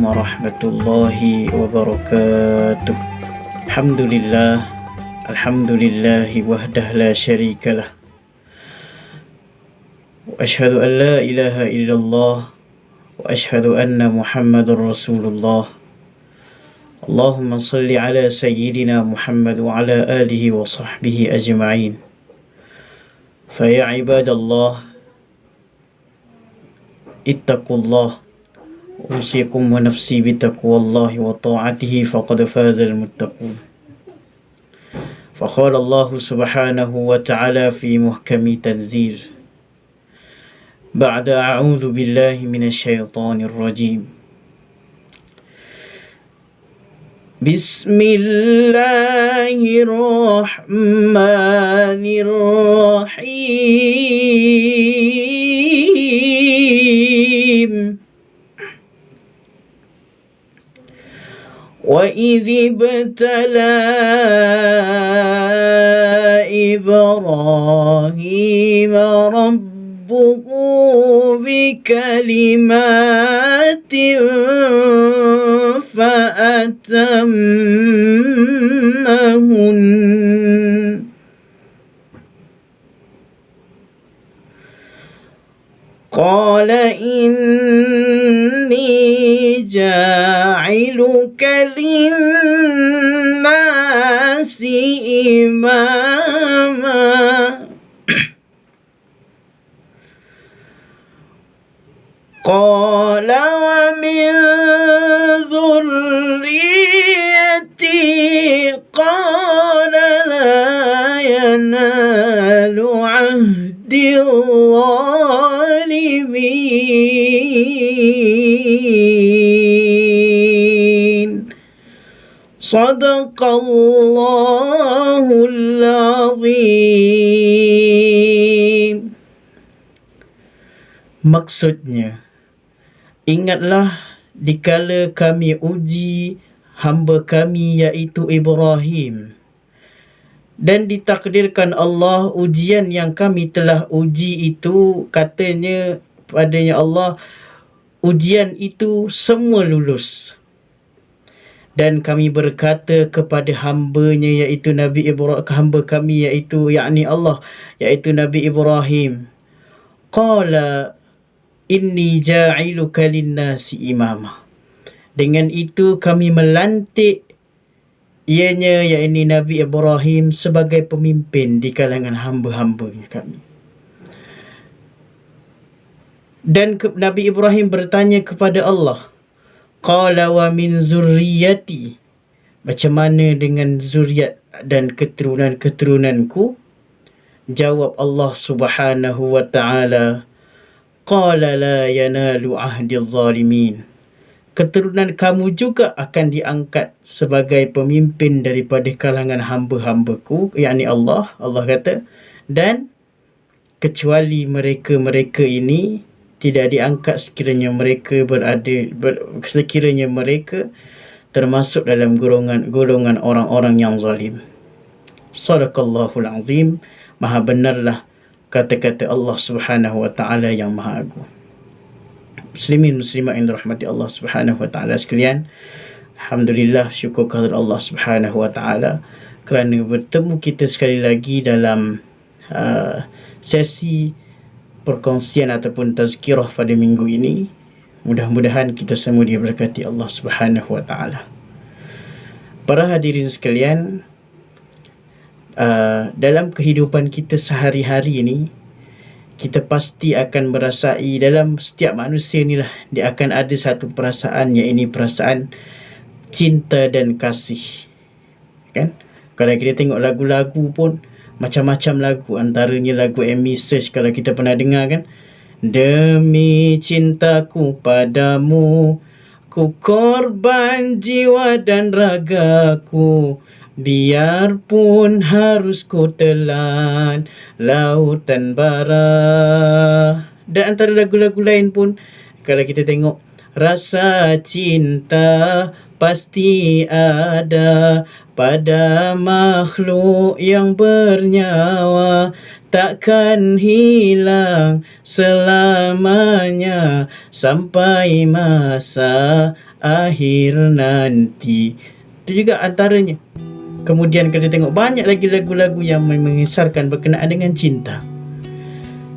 warahmatullahi wabarakatuh. Alhamdulillah, alhamdulillahi wahdah la syarikalah. Wa ashhadu an la ilaha illallah wa ashhadu anna Muhammadar Rasulullah. Allahumma salli ala sayyidina Muhammad wa ala alihi wa sahbihi ajma'in. Fa ya ibadallah, ittaqullah. أوصيكم ونفسي بتقوى الله وطاعته فقد فاز المتقون. فقال الله سبحانه وتعالى في محكم تنزيل بعد أعوذ بالله من الشيطان الرجيم. بسم الله الرحمن الرحيم. وَإِذِ ابْتَلَى إِبْرَاهِيمَ رَبُّهُ بِكَلِمَاتٍ فَأَتَمَّهُنَّ قَالَ إِنِّي جَاعِلُكَ لِلنَّاسِ إِمَامًا قَالَ وَمِنْ ذُرِّيَّتِي قَالَ لَا يَنَالُ عَهْدِ الظَّالِمِينَ. Sadaqallahul azim. Maksudnya, ingatlah dikala kami uji hamba kami iaitu Ibrahim, dan ditakdirkan Allah ujian yang kami telah uji itu, katanya padanya Allah, ujian itu semua lulus. Dan kami berkata kepada hambanya iaitu Nabi Ibrahim, hamba kami iaitu Allah, iaitu Nabi Ibrahim, qala inni ja'iluka linnasi imama. Dengan itu kami melantik ianya, iaitu Nabi Ibrahim, sebagai pemimpin di kalangan hamba-hambanya kami. Dan Nabi Ibrahim bertanya kepada Allah, qala wa min zurriyati, macam mana dengan zuriat dan keturunan-keturunanku? Jawab Allah Subhanahu wa ta'ala, qala la yanalu ahdil zalimin. Keturunan kamu juga akan diangkat sebagai pemimpin daripada kalangan hamba-hambaku, yakni Allah kata, dan kecuali mereka ini tidak diangkat sekiranya mereka termasuk dalam golongan orang-orang yang zalim. Sadaqallahul azim. Maha benarlah kata-kata Allah Subhanahu wa ta'ala yang maha agung. Muslimin muslimat yang dirahmati Allah Subhanahu wa ta'ala sekalian, alhamdulillah, syukur kepada Allah Subhanahu wa ta'ala kerana bertemu kita sekali lagi dalam sesi perkongsian ataupun tazkirah pada minggu ini. Mudah-mudahan kita semua diberkati Allah Subhanahu wa ta'ala. Para hadirin sekalian, dalam kehidupan kita sehari-hari ini, kita pasti akan merasai, dalam setiap manusia inilah dia akan ada satu perasaan, iaitu perasaan cinta dan kasih, kan? Kalau kita tengok lagu-lagu pun macam-macam lagu, antaranya lagu Amy Search, kalau kita pernah dengar kan, demi cintaku padamu ku korban jiwa dan ragaku, biarpun harus ku telan lautan bara. Dan antara lagu-lagu lain pun, kalau kita tengok rasa cinta pasti ada pada makhluk yang bernyawa, takkan hilang selamanya sampai masa akhir nanti. Itu juga antaranya. Kemudian kita tengok banyak lagi lagu-lagu yang mengisarkan berkenaan dengan cinta.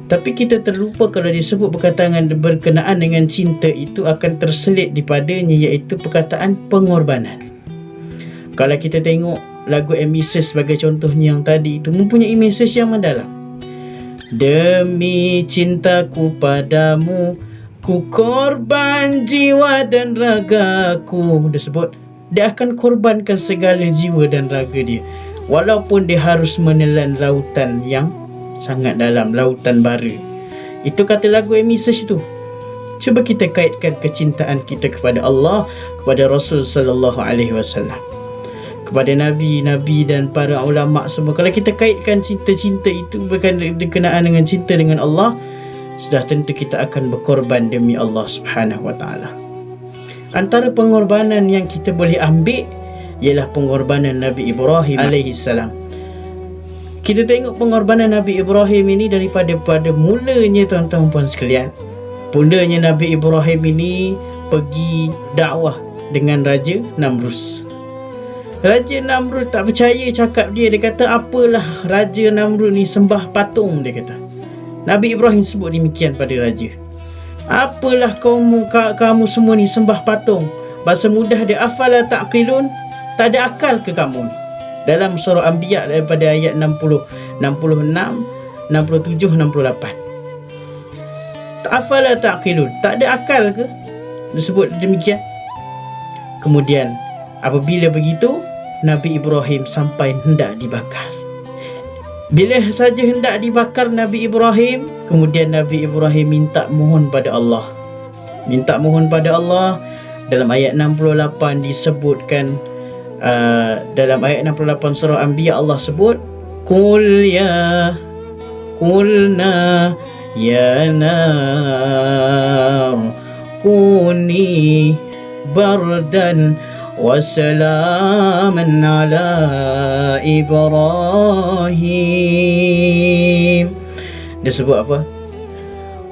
Tapi kita terlupa kalau disebut perkataan berkenaan dengan cinta itu akan terselit di padanya, iaitu perkataan pengorbanan. Kalau kita tengok lagu Emisis sebagai contohnya yang tadi itu mempunyai mesej yang mendalam. Demi cintaku padamu, ku korban jiwa dan ragaku. Dia sebut dia akan korbankan segala jiwa dan raga dia, walaupun dia harus menelan lautan yang sangat dalam, lautan bara. Itu kata lagu Emisis itu. Cuba kita kaitkan kecintaan kita kepada Allah, kepada Rasul sallallahu alaihi wasallam, kepada nabi-nabi dan para ulama semua. Kalau kita kaitkan cinta-cinta itu berkenaan dengan cinta dengan Allah, sudah tentu kita akan berkorban demi Allah Subhanahu wa taala. Antara pengorbanan yang kita boleh ambil ialah pengorbanan Nabi Ibrahim alaihi salam. Kita tengok pengorbanan Nabi Ibrahim ini daripada mulanya, tuan-tuan puan sekalian. Pundanya Nabi Ibrahim ini pergi dakwah dengan Raja Namrus. Raja Namrud tak percaya cakap dia. Dia kata, apalah Raja Namrud ni sembah patung, dia kata. Nabi Ibrahim sebut demikian pada raja. Apalah kamu semua ni sembah patung. Bahasa mudah dia, afala ta'qilun, tak ada akal ke kamu ni? Dalam surah Anbiya daripada ayat 60, 66, 67, 68. Afala ta'qilun, tak ada akal ke? Disebut demikian. Kemudian apabila begitu, Nabi Ibrahim sampai hendak dibakar. Bila saja hendak dibakar Nabi Ibrahim, kemudian Nabi Ibrahim minta mohon pada Allah. Minta mohon pada Allah. Dalam ayat 68 disebutkan, dalam ayat 68 surah Anbiya Allah sebut, Qulna ya nar kuni bardan wasalaman ala Ibrahim. Dia sebut apa?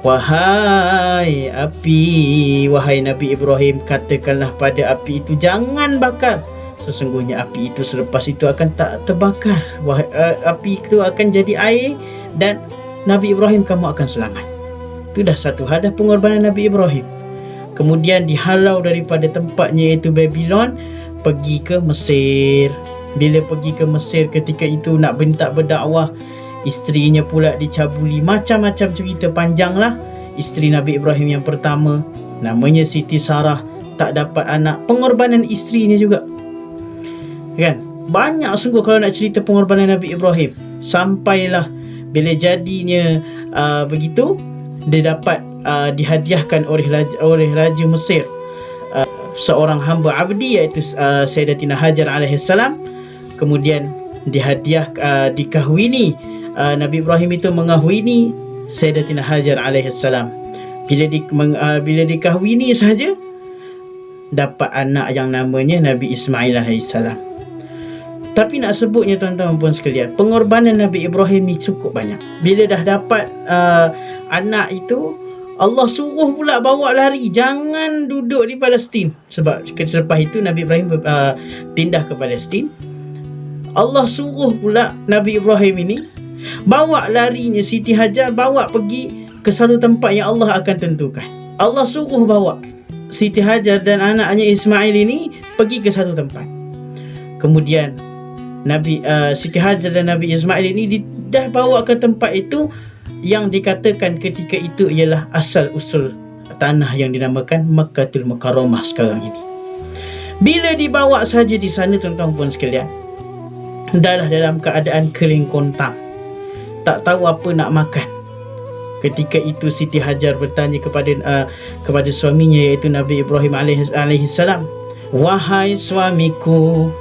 Wahai api, wahai Nabi Ibrahim, katakanlah pada api itu, jangan bakar. Sesungguhnya api itu selepas itu akan tak terbakar. Api itu akan jadi air dan Nabi Ibrahim kamu akan selamat. Itu dah satu hal, dah pengorbanan Nabi Ibrahim. Kemudian dihalau daripada tempatnya iaitu Babylon, pergi ke Mesir. Bila pergi ke Mesir ketika itu nak minta berdakwah, isterinya pula dicabuli. Macam-macam cerita panjanglah. Isteri Nabi Ibrahim yang pertama, namanya Siti Sarah, tak dapat anak. Pengorbanan isterinya juga, kan? Banyak sungguh kalau nak cerita pengorbanan Nabi Ibrahim. Sampailah bila jadinya begitu, dia dapat dihadiahkan oleh Raja Mesir seorang hamba abdi, iaitu Sayyidatina Hajar alaihissalam. Kemudian dikahwini, Nabi Ibrahim itu mengahwini Sayyidatina Hajar alaihissalam. Bila dikahwini sahaja, dapat anak yang namanya Nabi Ismail alaihissalam. Tapi nak sebutnya tuan-tuan puan sekalian, pengorbanan Nabi Ibrahim ni cukup banyak. Bila dah dapat anak itu, Allah suruh pula bawa lari, jangan duduk di Palestin. Sebab selepas itu Nabi Ibrahim pindah ke Palestin. Allah suruh pula Nabi Ibrahim ini bawa larinya Siti Hajar, bawa pergi ke satu tempat yang Allah akan tentukan. Allah suruh bawa Siti Hajar dan anaknya Ismail ini pergi ke satu tempat. Kemudian Siti Hajar dan Nabi Ismail ini dah bawa ke tempat itu, yang dikatakan ketika itu ialah asal usul tanah yang dinamakan Makkatul Mukarramah sekarang ini. Bila dibawa saja di sana, tuan-tuan puan sekalian, dahlah dalam keadaan kering kontang, tak tahu apa nak makan. Ketika itu Siti Hajar bertanya kepada suaminya, iaitu Nabi Ibrahim alaihissalam, wahai suamiku,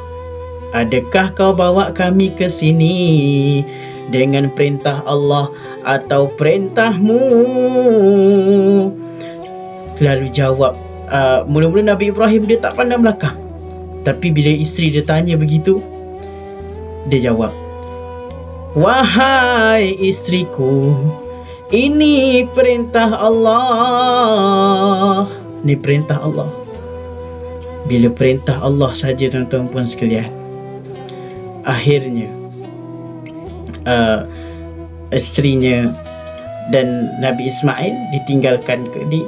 adakah kau bawa kami ke sini dengan perintah Allah atau perintahmu? Lalu jawab Mula-mula Nabi Ibrahim dia tak pandang belakang. Tapi bila isteri dia tanya begitu, dia jawab, "Wahai isteriku, ini perintah Allah." Ini perintah Allah. Bila perintah Allah saja, tuan-tuan puan sekalian, akhirnya isterinya dan Nabi Ismail ditinggalkan di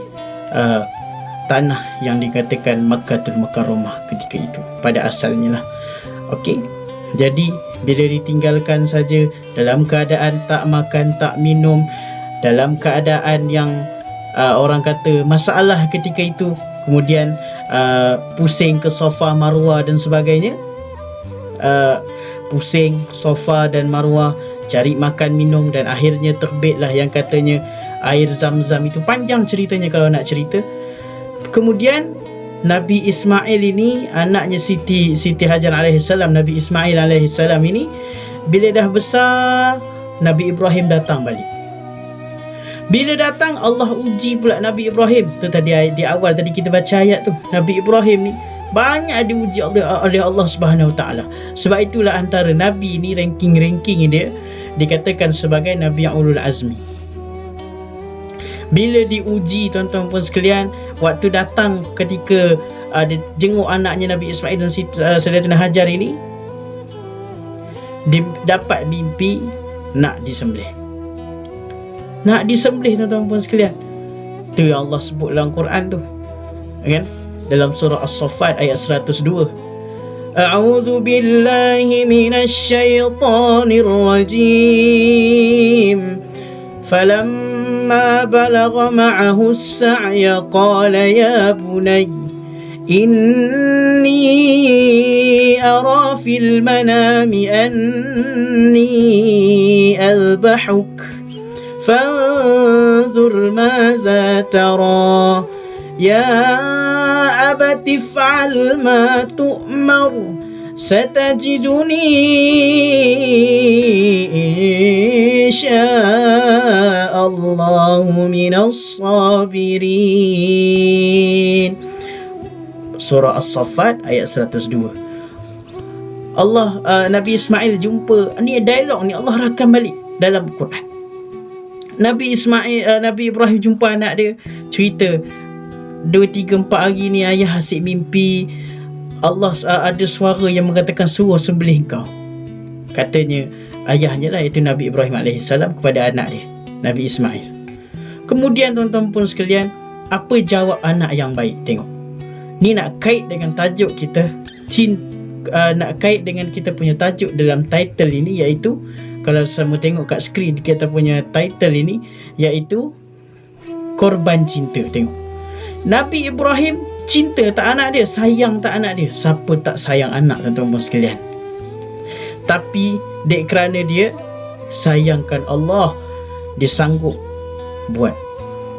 tanah yang dikatakan Makkatul Mukarramah ketika itu, pada asalnya lah. Okey, jadi bila ditinggalkan saja dalam keadaan tak makan tak minum, dalam keadaan yang orang kata masalah ketika itu, kemudian pusing ke Safa Marwah dan sebagainya, pusing Safa dan Marwah, cari makan minum, dan akhirnya terbitlah yang katanya air Zam-Zam itu. Panjang ceritanya kalau nak cerita. Kemudian Nabi Ismail ini, anaknya Siti Hajar alaihissalam, Nabi Ismail alaihissalam ini, bila dah besar, Nabi Ibrahim datang balik. Bila datang, Allah uji pula Nabi Ibrahim. Tu tadi di awal tadi kita baca ayat tu, Nabi Ibrahim ni banyak diuji oleh Allah Subhanahu Taala. Sebab itulah antara nabi ni, ranking dia dikatakan sebagai nabi yang ulul azmi. Bila diuji, tuan-tuan puan sekalian, waktu datang ketika dia jenguk anaknya Nabi Ismail dan Sayyidatina Hajar ini, dia dapat mimpi nak disembelih. Nak disembelih, tuan-tuan puan sekalian. Tu yang Allah sebut dalam Quran tu, kan? Dalam surah As-Saffat ayat 102. A'udzu billahi minasy syaithanir rajim. فلما بلغ معه السعي قال يا بني إني أرى في المنام أني أذبحك فانظر ماذا ترى يا أبت افعل ما تؤمر ستجدني إن شاء الله من الصابرين. Surah As-Saffat ayat 102. Allah, Nabi Ismail jumpa, ni dialog ni Allah rakam balik dalam Quran. Nabi Ibrahim jumpa anak dia, cerita 2, 3, 4 hari ni ayah asyik mimpi Allah ada suara yang mengatakan suruh sembelih kau. Katanya ayahnya lah, iaitu Nabi Ibrahim alaihissalam, kepada anak dia Nabi Ismail. Kemudian tuan-tuan pun sekalian, apa jawab anak yang baik? Tengok, ni nak kait dengan tajuk kita, nak kait dengan kita punya tajuk dalam title ini, iaitu kalau sama tengok kat skrin kita punya title ini, iaitu korban cinta. Tengok, Nabi Ibrahim cinta tak anak dia, sayang tak anak dia. Siapa tak sayang anak, tuan-tuan sekalian? Tapi dek kerana dia sayangkan Allah, dia sanggup buat.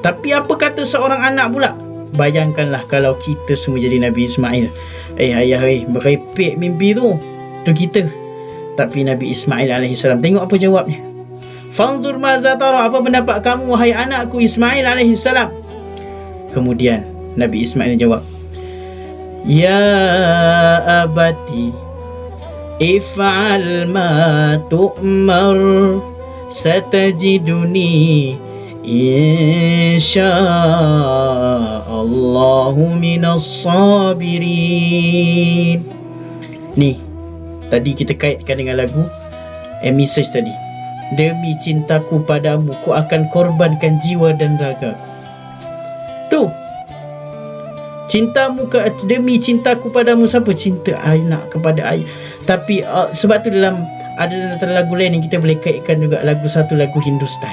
Tapi apa kata seorang anak pula? Bayangkanlah kalau kita semua jadi Nabi Ismail. Ayah, merepek mimpi tu kita. Tapi Nabi Ismail alaihissalam, tengok apa jawabnya. Fanzur maza tara, apa pendapat kamu wahai anakku Ismail alaihissalam? Kemudian Nabi Ismail jawab, Ya abati if'al ma tu'mar satajiduni insya'allahu minas sabirin. Ni tadi kita kaitkan dengan lagu message tadi. Demi cintaku padamu, ku akan korbankan jiwa dan ragaku. Tu cintamu demi cintaku padamu. Siapa cinta anak kepada ayah? Tapi sebab tu dalam ada lagu lain yang kita boleh kaitkan juga, satu lagu Hindustan.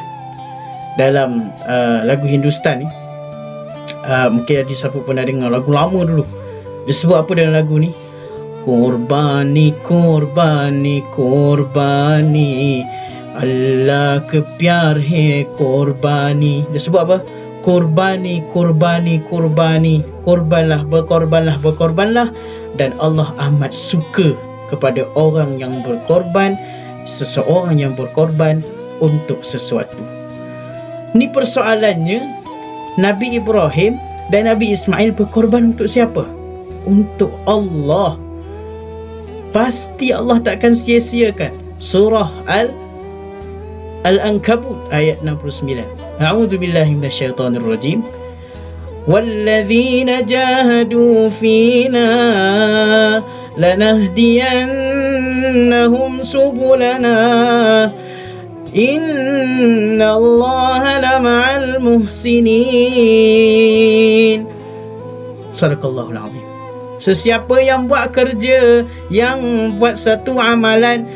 Dalam lagu Hindustan ni, mungkin ada siapa pernah dengar lagu lama dulu. Dia sebut apa dalam lagu ni? Kurbani, kurbani, kurbani, Allah ke pyar hai kurbani. Dia sebut apa? Kurbani, kurbani, kurbani. Kurbanlah, berkorbanlah. Dan Allah amat suka kepada orang yang berkorban, seseorang yang berkorban untuk sesuatu. Ni persoalannya, Nabi Ibrahim Dan Nabi Ismail berkorban untuk siapa? Untuk Allah. Pasti Allah takkan sia-siakan. Surah Al-Ankabut ayat 69. A'udzubillahi minasyaitonirrajim. Walladzina jahadu fina lanahdiyannahum subulana innallaha lama'al muhsinin. Sadaqallahul azim. Sesiapa yang buat kerja, yang buat satu amalan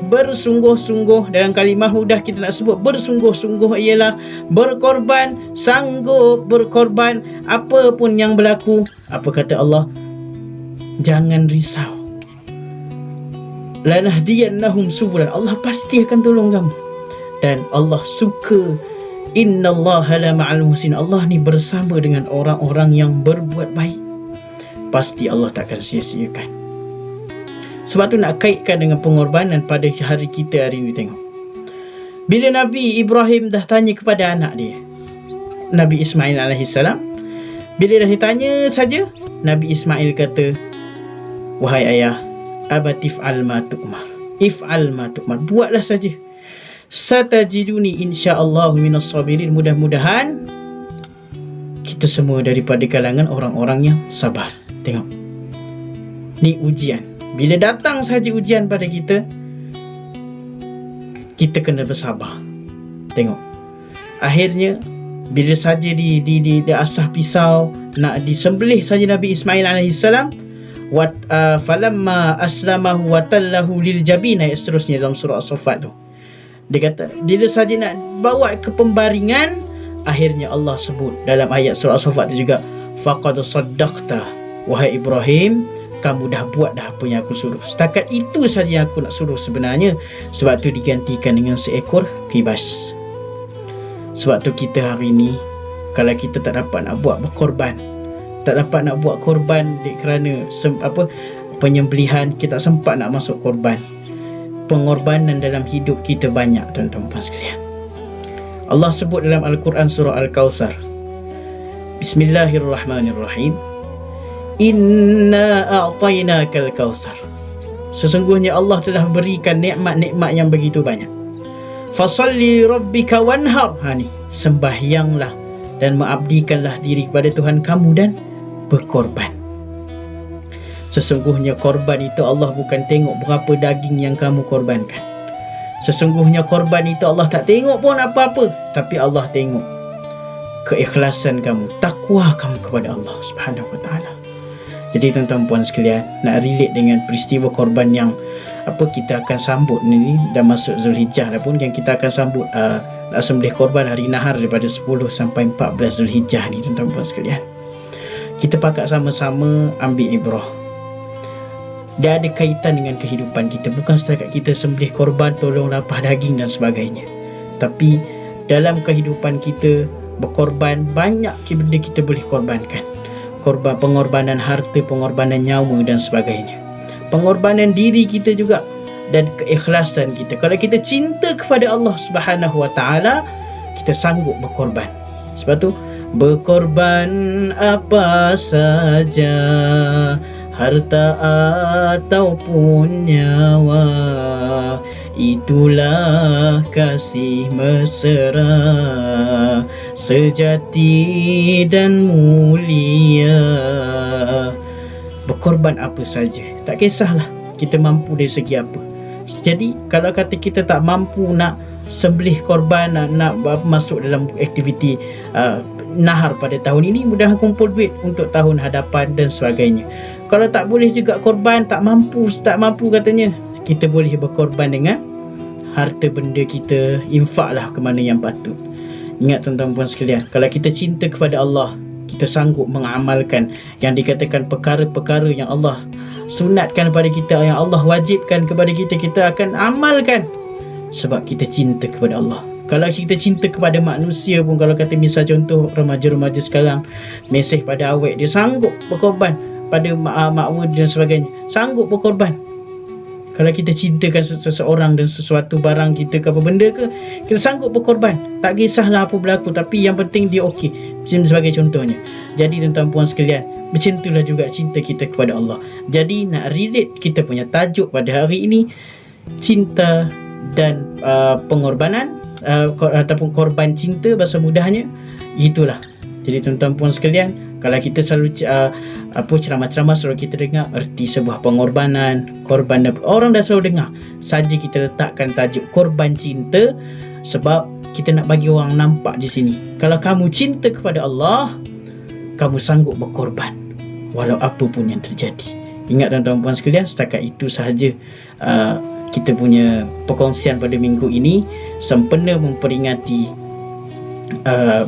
bersungguh-sungguh, dalam kalimah mudah kita nak sebut bersungguh-sungguh ialah berkorban, sanggup berkorban apa pun yang berlaku. Apa kata Allah? Jangan risau. Lanahdiyannahum subulan. Allah pasti akan tolong kamu. Dan Allah suka, innallaha lama'al muhsinin. Allah ni bersama dengan orang-orang yang berbuat baik. Pasti Allah takkan sia-siakan. Sebab tu nak kaitkan dengan pengorbanan pada hari kita hari ini. Tengok, bila Nabi Ibrahim dah tanya kepada anak dia, Nabi Ismail AS, bila dah ditanya saja, Nabi Ismail kata, wahai ayah, abatif'al ma tu'mar, if'al ma tu'mar, buatlah saja, satajiduni insyaallah minas sabirin. Mudah-mudahan kita semua daripada kalangan orang-orang yang sabar. Tengok, ni ujian. Bila datang saja ujian pada kita, kita kena bersabar. Tengok, akhirnya bila saja di asah pisau nak disembelih saja Nabi Ismail AS, falamma aslamahu wa tallahu lil jabin, ayat seterusnya dalam surah As-Saffat tu. Dia kata bila saja nak bawa ke pembaringan, akhirnya Allah sebut dalam ayat surah As-Saffat tu juga, faqad saddaqta, wahai Ibrahim, kamu dah buat dah apa yang aku suruh. Setakat itu saja yang aku nak suruh sebenarnya. Sebab tu digantikan dengan seekor kibas. Sebab tu kita hari ni, kalau kita tak dapat nak buat berkorban, tak dapat nak buat korban kerana penyembelihan, kita tak sempat nak masuk korban. Pengorbanan dalam hidup kita banyak, tuan-tuan puan sekalian. Allah sebut dalam Al-Quran surah Al-Kautsar, Bismillahirrahmanirrahim, Inna a'tainakal kautsar. Sesungguhnya Allah telah berikan nikmat-nikmat yang begitu banyak. Fasalli rabbika wanhar. Ni, sembahyanglah dan mengabdikanlah diri kepada Tuhan kamu dan berkorban. Sesungguhnya korban itu Allah bukan tengok berapa daging yang kamu korbankan. Sesungguhnya korban itu Allah tak tengok pun apa-apa, tapi Allah tengok keikhlasan kamu, takwa kamu kepada Allah Subhanahu wa taala. Jadi tuan-tuan puan sekalian, nak relate dengan peristiwa korban yang kita akan sambut ni, dah masuk Zulhijjah dah pun, yang kita akan sambut nak sembelih korban hari nahar daripada 10 sampai 14 Zulhijjah ni, tuan-tuan puan sekalian. Kita pakat sama-sama ambil ibrah. Dia ada kaitan dengan kehidupan kita. Bukan setakat kita sembelih korban, tolong lapah daging dan sebagainya. Tapi dalam kehidupan kita berkorban, banyak benda kita boleh korbankan. Pengorbanan harta, pengorbanan nyawa dan sebagainya. Pengorbanan diri kita juga dan keikhlasan kita. Kalau kita cinta kepada Allah Subhanahu wa taala, kita sanggup berkorban. Sebab tu berkorban apa saja, harta ataupun nyawa, itulah kasih mesra sejati dan mulia. Berkorban apa saja, tak kisahlah kita mampu dari segi apa. Jadi kalau kata kita tak mampu nak sembelih korban, nak masuk dalam aktiviti nahar pada tahun ini, mudah kumpul duit untuk tahun hadapan dan sebagainya. Kalau tak boleh juga korban, tak mampu katanya, kita boleh berkorban dengan harta benda kita, infaklah ke mana yang patut. Ingat tuan-tuan puan sekalian, kalau kita cinta kepada Allah, kita sanggup mengamalkan yang dikatakan perkara-perkara yang Allah sunatkan kepada kita, yang Allah wajibkan kepada kita, kita akan amalkan sebab kita cinta kepada Allah. Kalau kita cinta kepada manusia pun, kalau kata misal contoh remaja-remaja sekarang mesej pada awet, dia sanggup berkorban pada makwa dan sebagainya, sanggup berkorban. Kalau kita cintakan seseorang dan sesuatu barang kita ke apa benda ke, kita sanggup berkorban. Tak kisahlah apa berlaku, tapi yang penting dia okey. sebagai contohnya. Jadi tuan-tuan puan sekalian, macam itulah juga cinta kita kepada Allah. Jadi nak relate kita punya tajuk pada hari ini, cinta dan pengorbanan, ataupun korban cinta bahasa mudahnya, itulah. Jadi tuan-tuan puan sekalian, kalau kita selalu ceramah-ceramah selalu kita dengar erti sebuah pengorbanan, korban, orang dah selalu dengar. Saja kita letakkan tajuk korban cinta sebab kita nak bagi orang nampak di sini, kalau kamu cinta kepada Allah, kamu sanggup berkorban walau apa pun yang terjadi. Ingat tuan-tuan puan sekalian, setakat itu sahaja kita punya perkongsian pada minggu ini, sempena memperingati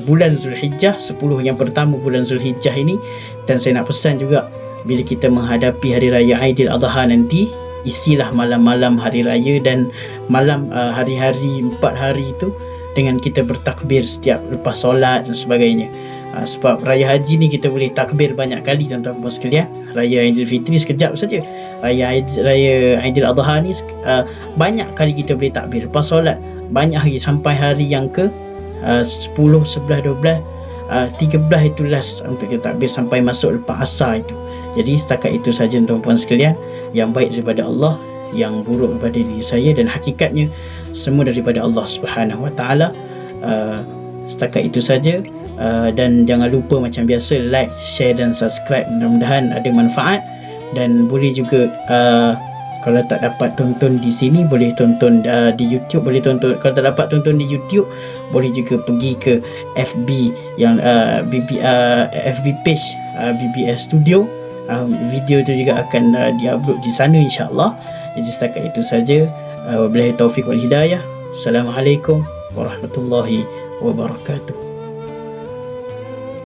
bulan Zulhijjah, 10 yang pertama bulan Zulhijjah ini. Dan saya nak pesan juga, bila kita menghadapi hari raya Aidiladha nanti, isilah malam-malam hari raya dan malam hari-hari 4 hari itu dengan kita bertakbir setiap lepas solat dan sebagainya. Sebab raya haji ni kita boleh takbir banyak kali tuan-tuan puan sekalian. Raya Aidilfitri sekejap saja. Raya Aidiladha ni banyak kali kita boleh takbir lepas solat. Banyak hari sampai hari yang ke 10, 11, 12, 13 itu last untuk kita takbir sampai masuk lepas asar itu. Jadi setakat itu saja tuan-tuan puan sekalian. Yang baik daripada Allah, yang buruk daripada diri saya, dan hakikatnya semua daripada Allah Subhanahu Wa Taala. Setakat itu saja. Dan jangan lupa macam biasa like, share dan subscribe. Mudah-mudahan ada manfaat. Dan boleh juga kalau tak dapat tonton di sini, boleh tonton di YouTube. Boleh tonton, kalau tak dapat tonton di YouTube, boleh juga pergi ke FB yang FB page BBS Studio. Video itu juga akan diupload di sana insya-Allah. Jadi setakat itu saja. Wabillahi taufiq wal hidayah. Assalamualaikum warahmatullahi wabarakatuh.